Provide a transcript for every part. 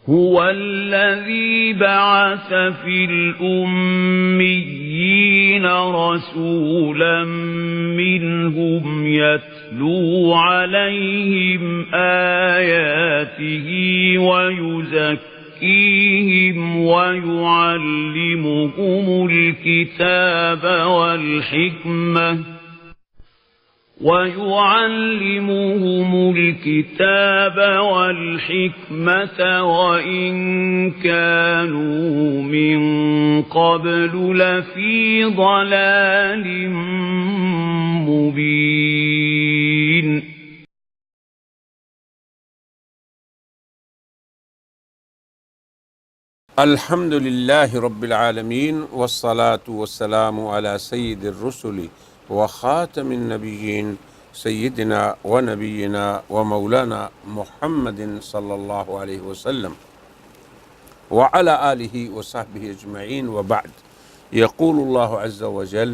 هو الذي بعث في الأميين رسولا منهم يتلو عليهم آياته ويزكيهم ويعلمهم الكتاب والحكمة وإن كانوا من قبل لفي ضلال مبين. الحمد لله رب العالمين والصلاة والسلام على سيد الرسل وخاتم النبيين سيدنا ونبينا ومولانا محمد صلى الله عليه وسلم وعلى آله وصحبه أجمعين، وبعد. يقول الله عز وجل: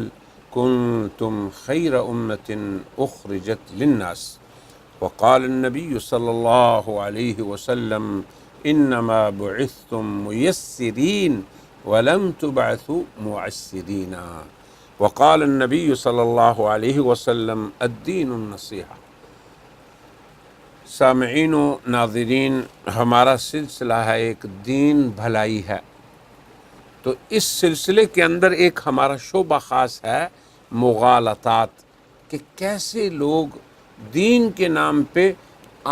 كنتم خير أمة أخرجت للناس. وقال النبي صلى الله عليه وسلم: إنما بعثتم ميسرين ولم تبعثوا معسرين. وقال النبي صلی اللہ علیہ وسلم: الدین النصیحہ۔ سامعین و ناظرین، ہمارا سلسلہ ہے ایک دین بھلائی ہے، تو اس سلسلے کے اندر ایک ہمارا شعبہ خاص ہے مغالطات، کہ کیسے لوگ دین کے نام پہ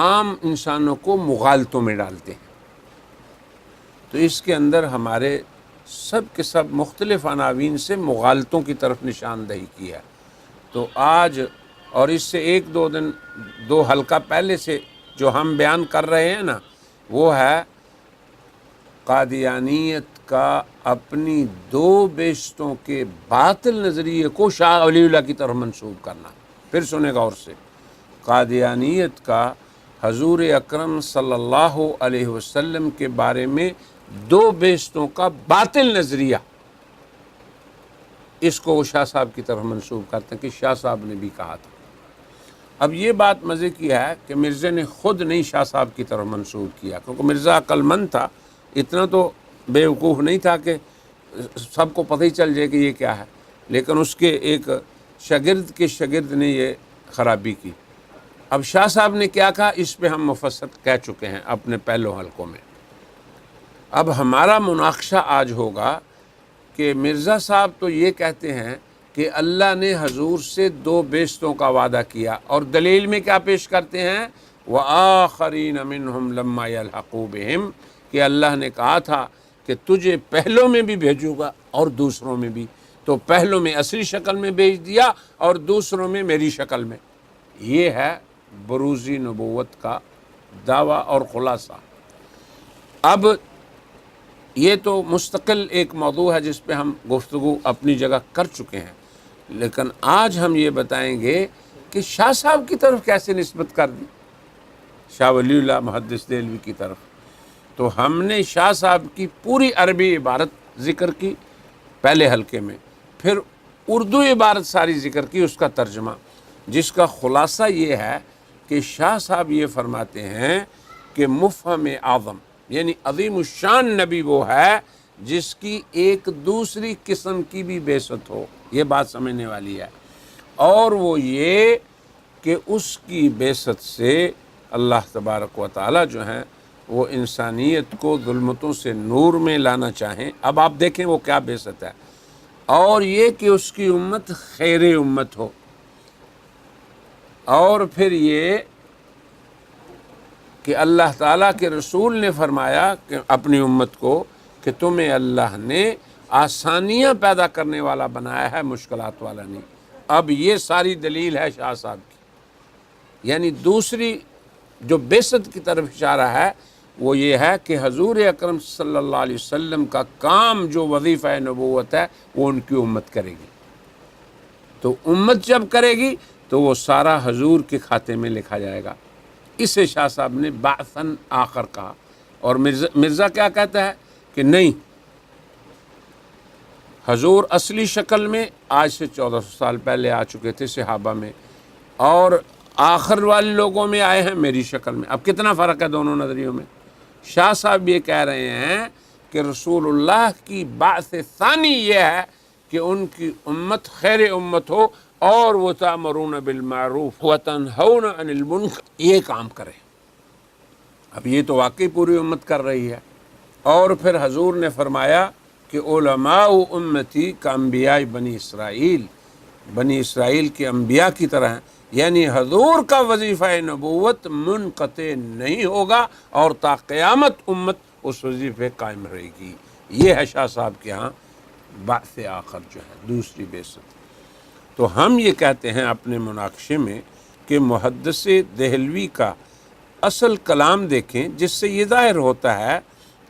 عام انسانوں کو مغالطوں میں ڈالتے ہیں۔ تو اس کے اندر ہمارے سب کے سب مختلف عناوین سے مغالطوں کی طرف نشاندہی کی ہے۔ تو آج اور اس سے ایک دو حلقہ پہلے سے جو ہم بیان کر رہے ہیں نا، وہ ہے قادیانیت کا اپنی دو بیشتوں کے باطل نظریے کو شاہ ولی اللہ کی طرف منسوب کرنا۔ پھر سنیں غور سے، قادیانیت کا حضور اکرم صلی اللہ علیہ وسلم کے بارے میں دو بیشتوں کا باطل نظریہ، اس کو وہ شاہ صاحب کی طرف منسوب کرتے ہیں کہ شاہ صاحب نے بھی کہا تھا۔ اب یہ بات مزے کی ہے کہ مرزا نے خود نہیں شاہ صاحب کی طرف منسوب کیا، کیونکہ مرزا عقل مند تھا، اتنا تو بیوقوف نہیں تھا کہ سب کو پتہ ہی چل جائے کہ یہ کیا ہے، لیکن اس کے ایک شاگرد کے شاگرد نے یہ خرابی کی۔ اب شاہ صاحب نے کیا کہا، اس پہ ہم مفصل کہہ چکے ہیں اپنے پہلو حلقوں میں۔ اب ہمارا مناقشہ آج ہوگا کہ مرزا صاحب تو یہ کہتے ہیں کہ اللہ نے حضور سے دو بیشتوں کا وعدہ کیا، اور دلیل میں کیا پیش کرتے ہیں؟ وَآخَرِينَ مِنْهُمْ لَمَّا يَلْحَقُوا بِهِمْ، کہ اللہ نے کہا تھا کہ تجھے پہلوں میں بھی بھیجوں گا اور دوسروں میں بھی، تو پہلوں میں اصلی شکل میں بھیج دیا اور دوسروں میں میری شکل میں۔ یہ ہے بروزی نبوت کا دعویٰ اور خلاصہ۔ اب یہ تو مستقل ایک موضوع ہے جس پہ ہم گفتگو اپنی جگہ کر چکے ہیں، لیکن آج ہم یہ بتائیں گے کہ شاہ صاحب کی طرف کیسے نسبت کر دی، شاہ ولی اللہ محدث دہلوی کی طرف۔ تو ہم نے شاہ صاحب کی پوری عربی عبارت ذکر کی پہلے حلقے میں، پھر اردو عبارت ساری ذکر کی، اس کا ترجمہ، جس کا خلاصہ یہ ہے کہ شاہ صاحب یہ فرماتے ہیں کہ مفہم اعظم یعنی عظیم الشان نبی وہ ہے جس کی ایک دوسری قسم کی بھی بعثت ہو، یہ بات سمجھنے والی ہے، اور وہ یہ کہ اس کی بعثت سے اللہ تبارک و تعالی جو ہیں وہ انسانیت کو ظلمتوں سے نور میں لانا چاہیں۔ اب آپ دیکھیں وہ کیا بعثت ہے، اور یہ کہ اس کی امت خیر امت ہو، اور پھر یہ کہ اللہ تعالیٰ کے رسول نے فرمایا کہ اپنی امت کو کہ تمہیں اللہ نے آسانیاں پیدا کرنے والا بنایا ہے، مشکلات والا نہیں۔ اب یہ ساری دلیل ہے شاہ صاحب کی، یعنی دوسری جو بعثت کی طرف اشارہ ہے وہ یہ ہے کہ حضور اکرم صلی اللہ علیہ وسلم کا کام جو وظیفہ نبوت ہے وہ ان کی امت کرے گی، تو امت جب کرے گی تو وہ سارا حضور کے کھاتے میں لکھا جائے گا۔ اسے شاہ صاحب نے بعثاً آخر کہا، اور مرزا کیا کہتا ہے کہ نہیں، حضور اصلی شکل میں آج سے 1400 سال پہلے آ چکے تھے صحابہ میں، اور آخر والے لوگوں میں آئے ہیں میری شکل میں۔ اب کتنا فرق ہے دونوں نظریوں میں؟ شاہ صاحب یہ کہہ رہے ہیں کہ رسول اللہ کی بعث ثانی یہ ہے کہ ان کی امت خیر امت ہو اور وہ تأمرون بالمعروف وتنہون عن المنکر یہ کام کرے۔ اب یہ تو واقعی پوری امت کر رہی ہے۔ اور پھر حضور نے فرمایا کہ علماء امتی کا انبیاء بنی اسرائیل کے انبیاء کی طرح ہیں، یعنی حضور کا وظیفہ نبوت منقطع نہیں ہوگا اور تا قیامت امت اس وظیفے قائم رہے گی۔ یہ ہے شاہ صاحب کے ہاں بعث آخر جو ہے، دوسری بعثت۔ تو ہم یہ کہتے ہیں اپنے مناقشے میں کہ محدث دہلوی کا اصل کلام دیکھیں، جس سے یہ ظاہر ہوتا ہے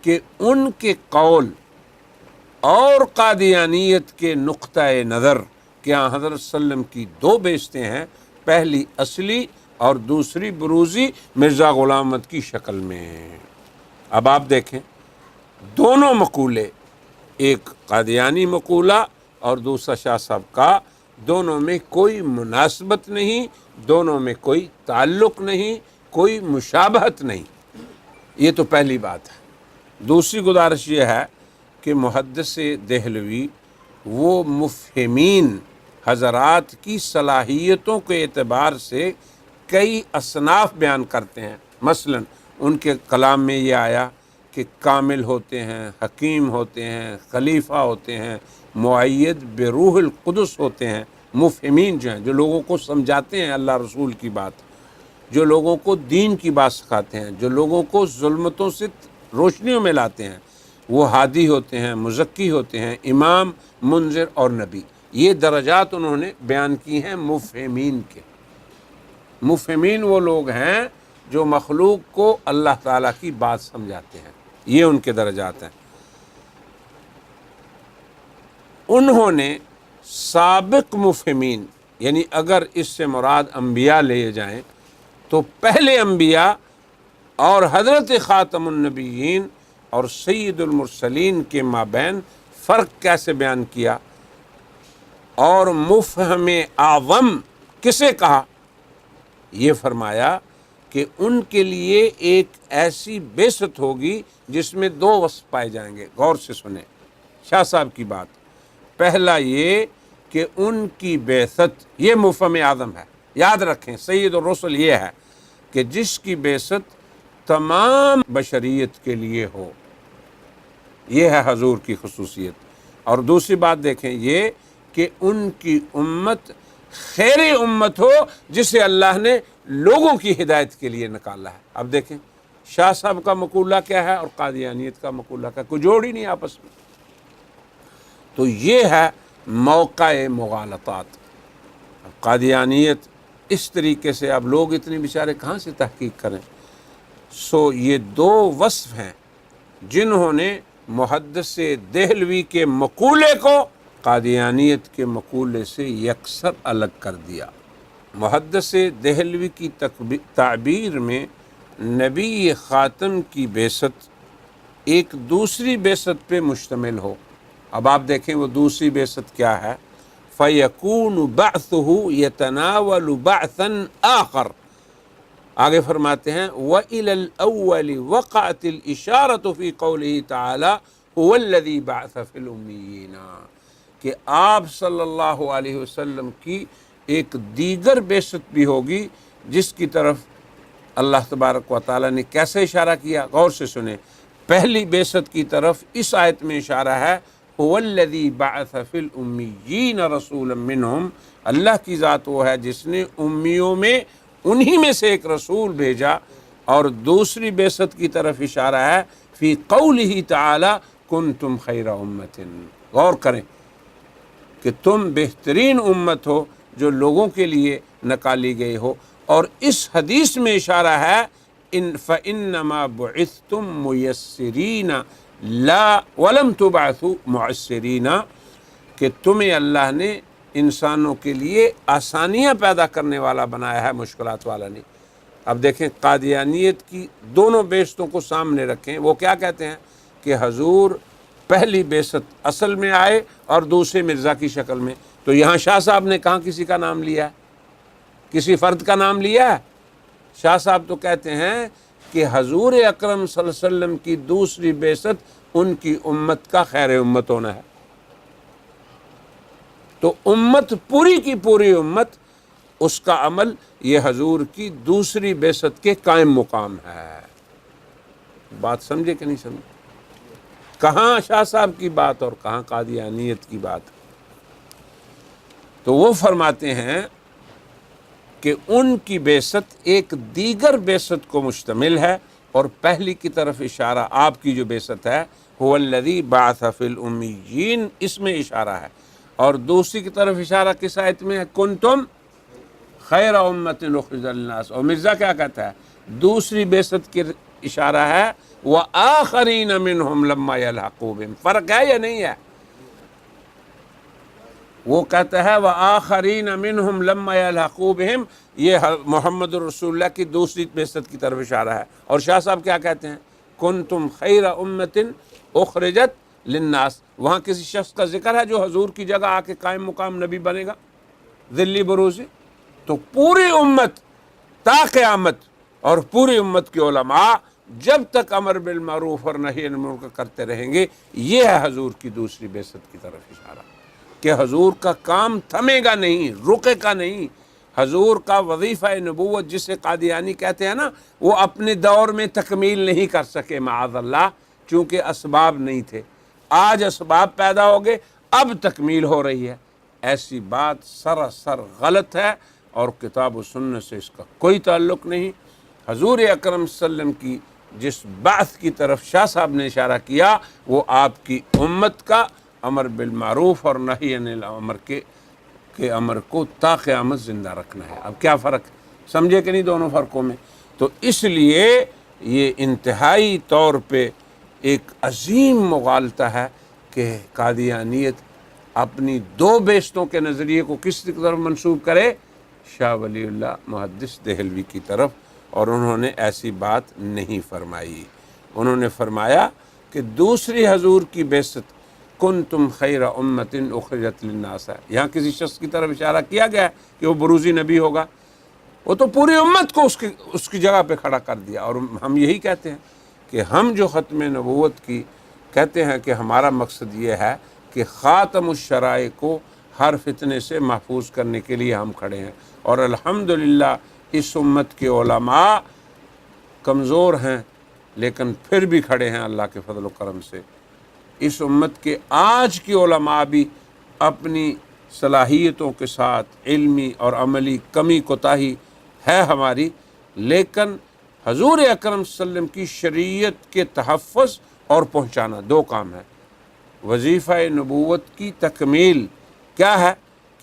کہ ان کے قول اور قادیانیت کے نقطہ نظر کہ حضرت صلی اللہ علیہ وسلم کی دو بعثتیں ہیں، پہلی اصلی اور دوسری بروزی مرزا غلام احمد کی شکل میں۔ اب آپ دیکھیں دونوں مقولے، ایک قادیانی مقولہ اور دوسرا شاہ صاحب کا، دونوں میں کوئی مناسبت نہیں، دونوں میں کوئی تعلق نہیں، کوئی مشابہت نہیں۔ یہ تو پہلی بات ہے۔ دوسری گزارش یہ ہے کہ محدث دہلوی وہ مفہمین حضرات کی صلاحیتوں کے اعتبار سے کئی اصناف بیان کرتے ہیں۔ مثلا ان کے کلام میں یہ آیا کہ کامل ہوتے ہیں، حکیم ہوتے ہیں، خلیفہ ہوتے ہیں، مؤید بروح القدس ہوتے ہیں۔ مفہمین جو ہیں، جو لوگوں کو سمجھاتے ہیں اللہ رسول کی بات، جو لوگوں کو دین کی بات سکھاتے ہیں، جو لوگوں کو ظلمتوں سے روشنیوں میں لاتے ہیں، وہ ہادی ہوتے ہیں، مزکی ہوتے ہیں، امام، منذر اور نبی۔ یہ درجات انہوں نے بیان کی ہیں مفہمین کے۔ مفہمین وہ لوگ ہیں جو مخلوق کو اللہ تعالیٰ کی بات سمجھاتے ہیں، یہ ان کے درجات ہیں۔ انہوں نے سابق مفہمین، یعنی اگر اس سے مراد انبیاء لے جائیں تو پہلے انبیاء اور حضرت خاتم النبیین اور سید المرسلین کے مابین فرق کیسے بیان کیا، اور مفہم اعظم کسے کہا، یہ فرمایا کہ ان کے لیے ایک ایسی بعثت ہوگی جس میں دو وصف پائے جائیں گے۔ غور سے سنیں شاہ صاحب کی بات۔ پہلا یہ کہ ان کی بعثت، یہ مفہم اعظم ہے، یاد رکھیں سید الرسل یہ ہے کہ جس کی بعثت تمام بشریت کے لیے ہو، یہ ہے حضور کی خصوصیت۔ اور دوسری بات دیکھیں یہ کہ ان کی امت خیر امت ہو جسے اللہ نے لوگوں کی ہدایت کے لیے نکالا ہے۔ اب دیکھیں شاہ صاحب کا مقولہ کیا ہے اور قادیانیت کا مقولہ کیا ہے، کوئی جوڑ ہی نہیں آپس میں۔ تو یہ ہے موقع مغالطات۔ قادیانیت اس طریقے سے اب لوگ اتنے بیچارے کہاں سے تحقیق کریں۔ سو یہ دو وصف ہیں جنہوں نے محدث دہلوی کے مقولے کو قادیانیت کے مقولے سے یکسر الگ کر دیا۔ محدث دہلوی کی تعبیر میں نبی خاتم کی بعثت ایک دوسری بعثت پہ مشتمل ہو۔ اب آپ دیکھیں وہ دوسری بعثت کیا ہے، فَيَكُونُ بَعْثُهُ يَتَنَاوَلُ بَعْثًا آخر۔ آگے فرماتے ہیں وَإِلَى الْأَوَّلِ وَقَعَتِ الْإِشَارَةُ فِي قَوْلِهِ تَعَالَى هُوَ الَّذِي بَعْثَ فِي الْأُمِّيِّينَ، کہ آپ صلی اللہ علیہ وسلم کی ایک دیگر بعثت بھی ہوگی جس کی طرف اللہ تبارک و تعالیٰ نے کیسے اشارہ کیا، غور سے سنیں۔ پہلی بعثت کی طرف اس آیت میں اشارہ ہے هُوَ الَّذِي بَعْثَ فِي الْأُمِّيِّينَ رَسُولًا مِّنْهُمْ، اللہ کی ذات وہ ہے جس نے امیوں میں انہی میں سے ایک رسول بھیجا۔ اور دوسری بعثت کی طرف اشارہ ہے فی قولہ تعالی کنتم خیر امت، غور کریں کہ تم بہترین امت ہو جو لوگوں کے لیے نکالی گئی ہو۔ اور اس حدیث میں اشارہ ہے فَإِنَّمَا بُعِثْتُم مُيَسِّرِينَ لا وَلَمْ تُبْعَثُوا مُعَسِّرِينَ، کہ تمہیں اللہ نے انسانوں کے لیے آسانیاں پیدا کرنے والا بنایا ہے، مشکلات والا نہیں۔ اب دیکھیں قادیانیت کی دونوں بعثتوں کو سامنے رکھیں، وہ کیا کہتے ہیں کہ حضور پہلی بعثت اصل میں آئے اور دوسرے مرزا کی شکل میں۔ تو یہاں شاہ صاحب نے کہاں کسی کا نام لیا ہے، کسی فرد کا نام لیا ہے؟ شاہ صاحب تو کہتے ہیں کہ حضور اکرم صلی اللہ علیہ وسلم کی دوسری بعثت ان کی امت کا خیر امت ہونا ہے۔ تو امت پوری کی پوری امت، اس کا عمل یہ حضور کی دوسری بعثت کے قائم مقام ہے۔ بات سمجھے کہ نہیں سمجھے؟ کہاں شاہ صاحب کی بات اور کہاں قادیانیت کی بات؟ تو وہ فرماتے ہیں کہ ان کی بعثت ایک دیگر بعثت کو مشتمل ہے، اور پہلی کی طرف اشارہ آپ کی جو بعثت ہے هو الذی بعث فی الامیین، اس میں اشارہ ہے، اور دوسری کی طرف اشارہ کس آیت میں ہے؟ کنتم خیر امت اخرجت للناس۔ اور مرزا کیا کہتا ہے؟ دوسری بعثت کی اشارہ ہے وآخرین منہم لما یلحقوا بہم۔ فرق ہے یا نہیں ہے؟ وہ کہتا ہے وآخرین منہم لما یلحقوا بہم، یہ محمد رسول اللہ کی دوسری بعثت کی طرف اشارہ ہے۔ اور شاہ صاحب کیا کہتے ہیں؟ کنتم خیر امت اخرجت للناس، وہاں کسی شخص کا ذکر ہے جو حضور کی جگہ آ کے قائم مقام نبی بنے گا ذلی بروزی؟ تو پوری امت تا قیامت، اور پوری امت کے علماء جب تک امر بالمعروف اور نہی عن المنکر کرتے رہیں گے، یہ ہے حضور کی دوسری بعثت کی طرف اشارہ، کہ حضور کا کام تھمے گا نہیں، رکے گا نہیں۔ حضور کا وظیفہ نبوت جسے قادیانی کہتے ہیں نا، وہ اپنے دور میں تکمیل نہیں کر سکے معاذ اللہ، چونکہ اسباب نہیں تھے۔ آج اسباب پیدا ہو گئے، اب تکمیل ہو رہی ہے۔ ایسی بات سراسر غلط ہے، اور کتاب و سنت سے اس کا کوئی تعلق نہیں۔ حضور اکرم صلی اللہ علیہ وسلم کی جس بعث کی طرف شاہ صاحب نے اشارہ کیا، وہ آپ کی امت کا امر بالمعروف اور نہی عن الامر کے امر کو تا قیامت زندہ رکھنا ہے۔ اب کیا فرق سمجھے کہ نہیں دونوں فرقوں میں؟ تو اس لیے یہ انتہائی طور پہ ایک عظیم مغالطہ ہے کہ قادیانیت اپنی دو بعثتوں کے نظریے کو کس کی طرف منسوب کرے؟ شاہ ولی اللہ محدث دہلوی کی طرف، اور انہوں نے ایسی بات نہیں فرمائی۔ انہوں نے فرمایا کہ دوسری حضور کی بعثت کنتم خیر امت اخرجت للناس ہے، یہاں کسی شخص کی طرف اشارہ کیا گیا ہے کہ وہ بروزی نبی ہوگا، وہ تو پوری امت کو اس کی جگہ پہ کھڑا کر دیا۔ اور ہم یہی کہتے ہیں کہ ہم جو ختم نبوت کی کہتے ہیں کہ ہمارا مقصد یہ ہے کہ خاتم الشرائع کو ہر فتنے سے محفوظ کرنے کے لیے ہم کھڑے ہیں، اور الحمدللہ اس امت کے علماء کمزور ہیں لیکن پھر بھی کھڑے ہیں اللہ کے فضل و کرم سے۔ اس امت کے آج کی علماء بھی اپنی صلاحیتوں کے ساتھ علمی اور عملی کمی کوتاہی ہے ہماری، لیکن حضور اکرم صلی اللہ علیہ وسلم کی شریعت کے تحفظ اور پہنچانا دو کام ہے۔ وظیفہ نبوت کی تکمیل کیا ہے؟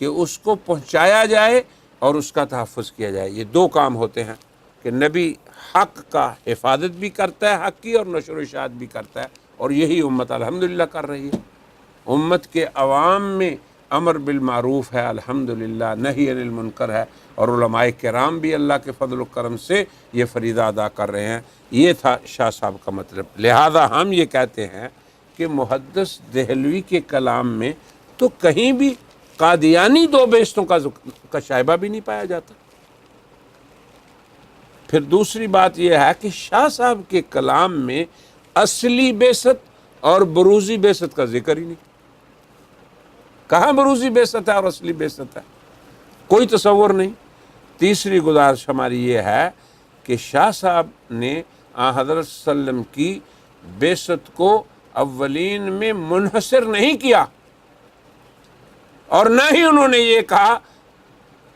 کہ اس کو پہنچایا جائے اور اس کا تحفظ کیا جائے۔ یہ دو کام ہوتے ہیں کہ نبی حق کا حفاظت بھی کرتا ہے، حق کی، اور نشر و اشاعت بھی کرتا ہے، اور یہی امت الحمدللہ کر رہی ہے۔ امت کے عوام میں امر بالمعروف ہے الحمدللہ، نہی عن المنکر ہے، اور علماء کرام بھی اللہ کے فضل و کرم سے یہ فریضہ ادا کر رہے ہیں۔ یہ تھا شاہ صاحب کا مطلب۔ لہذا ہم یہ کہتے ہیں کہ محدث دہلوی کے کلام میں تو کہیں بھی قادیانی دو بعثتوں کا شائبہ بھی نہیں پایا جاتا۔ پھر دوسری بات یہ ہے کہ شاہ صاحب کے کلام میں اصلی بعثت اور بروزی بعثت کا ذکر ہی نہیں۔ کہاں بروزی بعثت ہے اور اصلی بعثت ہے؟ کوئی تصور نہیں۔ تیسری گزارش ہماری یہ ہے کہ شاہ صاحب نے حضرت صلی اللہ علیہ وسلم کی بعثت کو اولین میں منحصر نہیں کیا، اور نہ ہی انہوں نے یہ کہا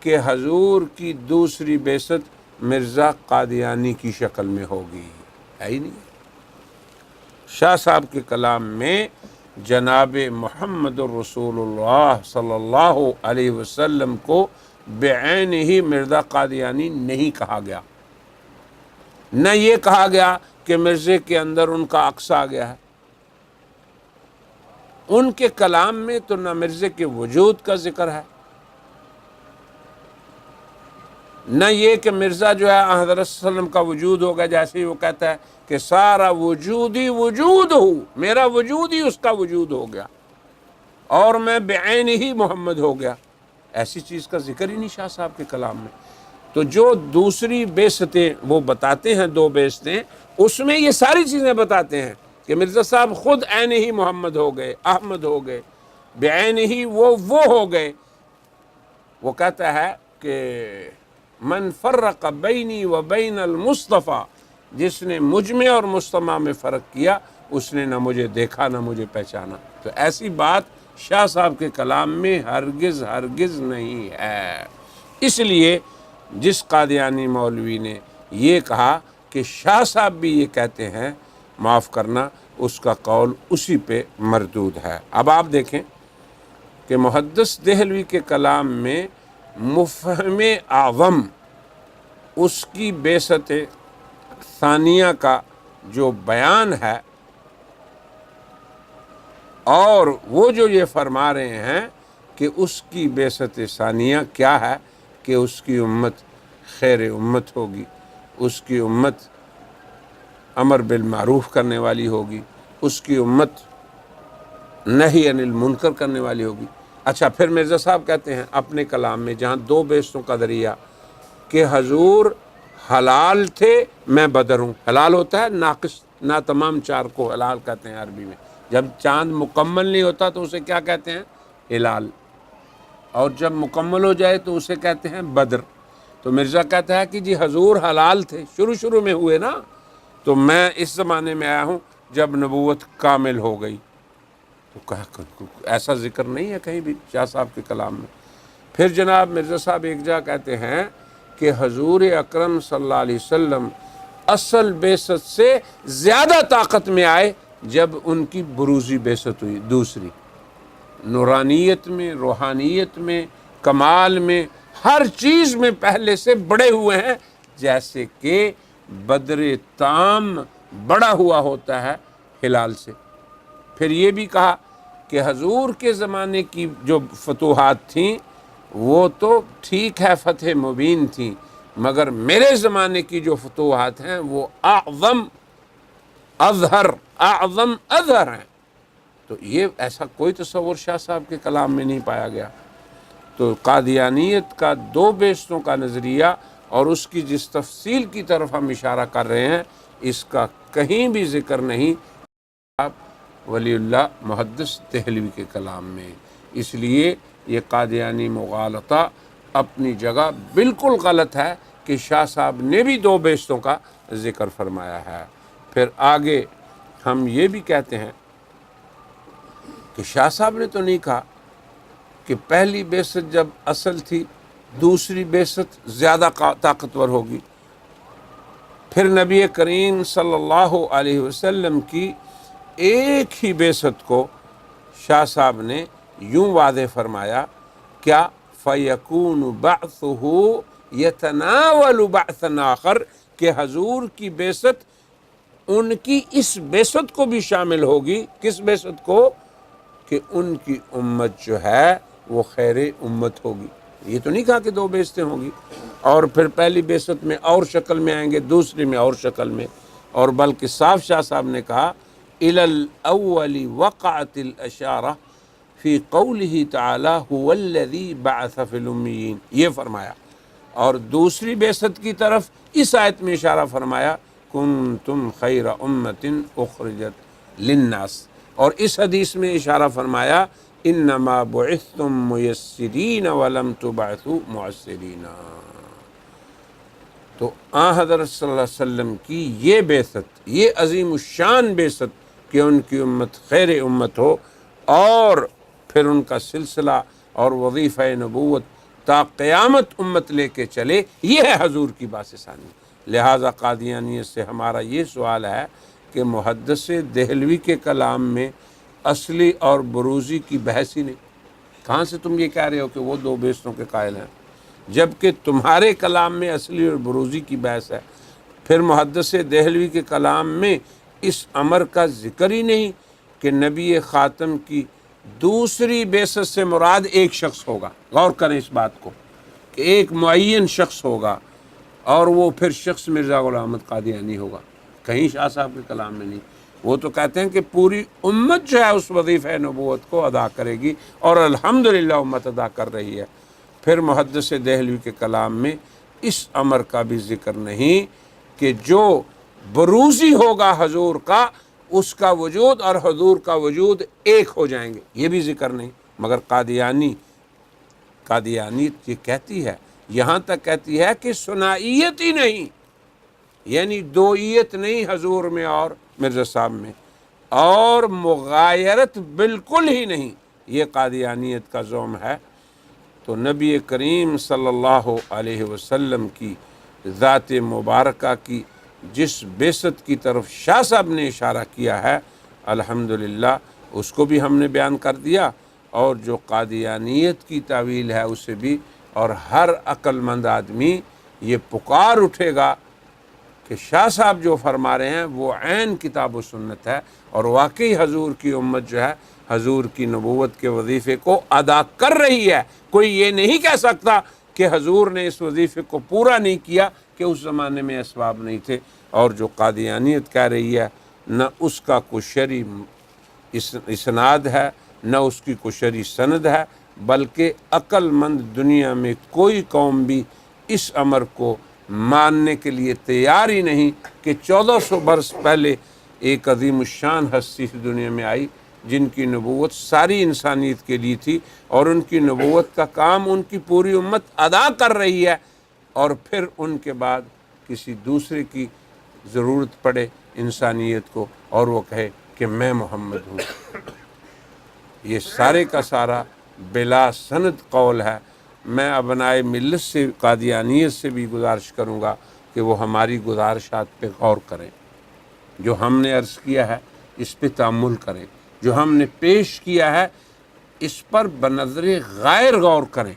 کہ حضور کی دوسری بعثت مرزا قادیانی کی شکل میں ہوگی، ہے ہی نہیں۔ شاہ صاحب کے کلام میں جناب محمد الرسول اللہ صلی اللہ علیہ وسلم کو بعین ہی مرزا قادیانی نہیں کہا گیا، نہ یہ کہا گیا کہ مرزے کے اندر ان کا عکس آ گیا ہے۔ ان کے کلام میں تو نہ مرزے کے وجود کا ذکر ہے، نہ یہ کہ مرزا جو ہے حضرت صلی اللہ علیہ وسلم کا وجود ہوگا، جیسے ہی وہ کہتا ہے کہ سارا وجود ہی وجود ہوں، میرا وجود ہی اس کا وجود ہو گیا، اور میں بعین ہی محمد ہو گیا۔ ایسی چیز کا ذکر ہی نہیں شاہ صاحب کے کلام میں۔ تو جو دوسری بعثتیں وہ بتاتے ہیں، 2 بعثتیں، اس میں یہ ساری چیزیں بتاتے ہیں کہ مرزا صاحب خود عین ہی محمد ہو گئے، احمد ہو گئے، بعین ہی وہ ہو گئے۔ وہ کہتا ہے کہ من فرق بینی و بین المصطفیٰ، جس نے مجھ میں اور مصطفیٰ میں فرق کیا اس نے نہ مجھے دیکھا نہ مجھے پہچانا۔ تو ایسی بات شاہ صاحب کے کلام میں ہرگز نہیں ہے۔ اس لیے جس قادیانی مولوی نے یہ کہا کہ شاہ صاحب بھی یہ کہتے ہیں، معاف کرنا، اس کا قول اسی پہ مردود ہے۔ اب آپ دیکھیں کہ محدث دہلوی کے کلام میں مفہم اعظم، اس کی بعثت ثانیہ کا جو بیان ہے، اور وہ جو یہ فرما رہے ہیں کہ اس کی بعثت ثانیہ کیا ہے کہ اس کی امت خیر امت ہوگی، اس کی امت امر بالمعروف کرنے والی ہوگی، اس کی امت نہی عن المنکر کرنے والی ہوگی۔ اچھا، پھر مرزا صاحب کہتے ہیں اپنے کلام میں، جہاں 2 بعثتوں کا ذریعہ کہ حضور حلال تھے، میں بدر ہوں۔ حلال ہوتا ہے ناقص، ناتمام 4 کو حلال کہتے ہیں عربی میں۔ جب چاند مکمل نہیں ہوتا تو اسے کیا کہتے ہیں؟ ہلال، اور جب مکمل ہو جائے تو اسے کہتے ہیں بدر۔ تو مرزا کہتا ہے کہ جی حضور حلال تھے، شروع میں ہوئے نا، تو میں اس زمانے میں آیا ہوں جب نبوت کامل ہو گئی۔ تو کہا ایسا ذکر نہیں ہے کہیں بھی شاہ صاحب کے کلام میں۔ پھر جناب مرزا صاحب ایک جگہ کہتے ہیں کہ حضور اکرم صلی اللہ علیہ وسلم اصل بعثت سے زیادہ طاقت میں آئے جب ان کی بروزی بعثت ہوئی، دوسری، نورانیت میں، روحانیت میں، کمال میں، ہر چیز میں پہلے سے بڑے ہوئے ہیں، جیسے کہ بدر تام بڑا ہوا ہوتا ہے ہلال سے۔ پھر یہ بھی کہا کہ حضور کے زمانے کی جو فتوحات تھیں وہ تو ٹھیک ہے فتح مبین تھیں، مگر میرے زمانے کی جو فتوحات ہیں وہ اعظم اظہر ہیں۔ تو یہ ایسا کوئی تصور شاہ صاحب کے کلام میں نہیں پایا گیا۔ تو قادیانیت کا 2 بعثتوں کا نظریہ اور اس کی جس تفصیل کی طرف ہم اشارہ کر رہے ہیں، اس کا کہیں بھی ذکر نہیں ولی اللہ محدث دہلوی کے کلام میں۔ اس لیے یہ قادیانی مغالطہ اپنی جگہ بالکل غلط ہے کہ شاہ صاحب نے بھی 2 بعثتوں کا ذکر فرمایا ہے۔ پھر آگے ہم یہ بھی کہتے ہیں کہ شاہ صاحب نے تو نہیں کہا کہ پہلی بعثت جب اصل تھی، دوسری بعثت زیادہ طاقتور ہوگی۔ پھر نبی کریم صلی اللہ علیہ وسلم کی ایک ہی بعثت کو شاہ صاحب نے یوں واضح فرمایا، کیا فَيَكُونُ بَعْثُهُ يَتَنَاوَلُ بَعْثًا آخر، کہ حضور کی بعثت ان کی اس بعثت کو بھی شامل ہوگی۔ کس بعثت کو؟ کہ ان کی امت جو ہے وہ خیر امت ہوگی۔ یہ تو نہیں کہا کہ 2 بعثتیں ہوں گی، اور پھر پہلی بعثت میں اور شکل میں آئیں گے، دوسری میں اور شکل میں، اور بلکہ صاف شاہ صاحب نے کہا إِلَى الْأَوَّلِ وَقَعَتِ الْأَشَارَةِ فِي قَوْلِهِ تَعَالَى هُوَ الَّذِي بَعَثَ فِي الْأُمِّيِّينَ، یہ فرمایا، اور دوسری بعثت کی طرف اس آیت میں اشارہ فرمایا كُنْتُمْ خَيْرَ أُمَّةٍ أُخْرِجَتْ لِلنَّاسِ، اور اس حدیث میں اشارہ فرمایا انما بعثتم میسرین ولم تبعثوا معسرین۔ تو حضرت صلی اللہ علیہ وسلم کی یہ بعثت، یہ عظیم الشان بعثت کہ ان کی امت خیر امت ہو، اور پھر ان کا سلسلہ اور وظیفہ نبوت تا قیامت امت لے کے چلے، یہ ہے حضور کی باعث ثانی۔ لہٰذا قادیانیت سے ہمارا یہ سوال ہے کہ محدث دہلوی کے کلام میں اصلی اور بروزی کی بحث ہی نہیں۔ کہاں سے تم یہ کہہ رہے ہو کہ وہ 2 بعثتوں کے قائل ہیں، جبکہ تمہارے کلام میں اصلی اور بروزی کی بحث ہے۔ پھر محدث دہلوی کے کلام میں اس امر کا ذکر ہی نہیں کہ نبی خاتم کی دوسری بعثت سے مراد ایک شخص ہوگا۔ غور کریں اس بات کو کہ ایک معین شخص ہوگا، اور وہ پھر شخص مرزا غلام احمد قادیانی ہوگا، کہیں شاہ صاحب کے کلام میں نہیں۔ وہ تو کہتے ہیں کہ پوری امت جو ہے اس وظیفہ نبوت کو ادا کرے گی، اور الحمدللہ امت ادا کر رہی ہے۔ پھر محدث دہلوی کے کلام میں اس امر کا بھی ذکر نہیں کہ جو بروزی ہوگا حضور کا، اس کا وجود اور حضور کا وجود ایک ہو جائیں گے، یہ بھی ذکر نہیں۔ مگر قادیانیت یہ کہتی ہے، یہاں تک کہتی ہے کہ ثنائیت ہی نہیں، یعنی دوئیت نہیں حضور میں اور مرزا صاحب میں، اور مغایرت بالکل ہی نہیں، یہ قادیانیت کا زعم ہے۔ تو نبی کریم صلی اللہ علیہ وسلم کی ذات مبارکہ کی جس بعثت کی طرف شاہ صاحب نے اشارہ کیا ہے، الحمدللہ اس کو بھی ہم نے بیان کر دیا، اور جو قادیانیت کی تعویل ہے اسے بھی، اور ہر عقل مند آدمی یہ پکار اٹھے گا کہ شاہ صاحب جو فرما رہے ہیں وہ عین کتاب و سنت ہے، اور واقعی حضور کی امت جو ہے حضور کی نبوت کے وظیفے کو ادا کر رہی ہے۔ کوئی یہ نہیں کہہ سکتا کہ حضور نے اس وظیفے کو پورا نہیں کیا، کہ اس زمانے میں اسباب نہیں تھے۔ اور جو قادیانیت کہہ رہی ہے، نہ اس کا کوئی شرعی اسناد ہے، نہ اس کی کوئی شرعی سند ہے، بلکہ عقل مند دنیا میں کوئی قوم بھی اس امر کو ماننے کے لیے تیار ہی نہیں کہ 1400 برس پہلے ایک عظیم الشان ہستی اس دنیا میں آئی جن کی نبوت ساری انسانیت کے لیے تھی، اور ان کی نبوت کا کام ان کی پوری امت ادا کر رہی ہے، اور پھر ان کے بعد کسی دوسرے کی ضرورت پڑے انسانیت کو اور وہ کہے کہ میں محمد ہوں۔ یہ سارے کا سارا بلا سند قول ہے۔ میں ابنائے ملت سے، قادیانیت سے بھی گزارش کروں گا کہ وہ ہماری گزارشات پہ غور کریں، جو ہم نے عرض کیا ہے اس پہ تأمل کریں، جو ہم نے پیش کیا ہے اس پر بنظر غیر غور کریں،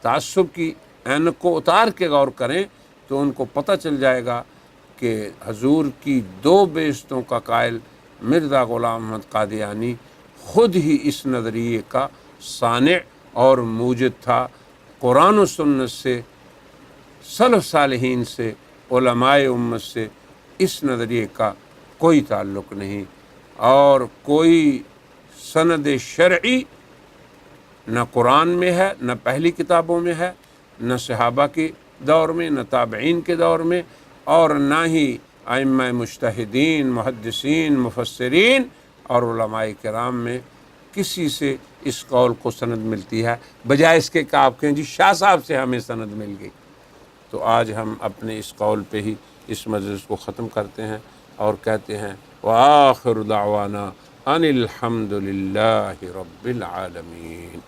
تعصب کی عینک کو اتار کے غور کریں، تو ان کو پتہ چل جائے گا کہ حضور کی 2 بعثتوں کا قائل مرزا غلام احمد قادیانی خود ہی اس نظریے کا صانع اور موجد تھا۔ قرآن و سنت سے، سلف صالحین سے، علماء امت سے اس نظریے کا کوئی تعلق نہیں، اور کوئی سند شرعی نہ قرآن میں ہے، نہ پہلی کتابوں میں ہے، نہ صحابہ کے دور میں، نہ تابعین کے دور میں، اور نہ ہی ائمہ مجتہدین، محدثین، مفسرین اور علماء کرام میں کسی سے اس قول کو سند ملتی ہے، بجائے اس کے کہ آپ کہیں جی شاہ صاحب سے ہمیں سند مل گئی۔ تو آج ہم اپنے اس قول پہ ہی اس مجلس کو ختم کرتے ہیں اور کہتے ہیں وآخر دعوانا ان الحمد للہ رب العالمین۔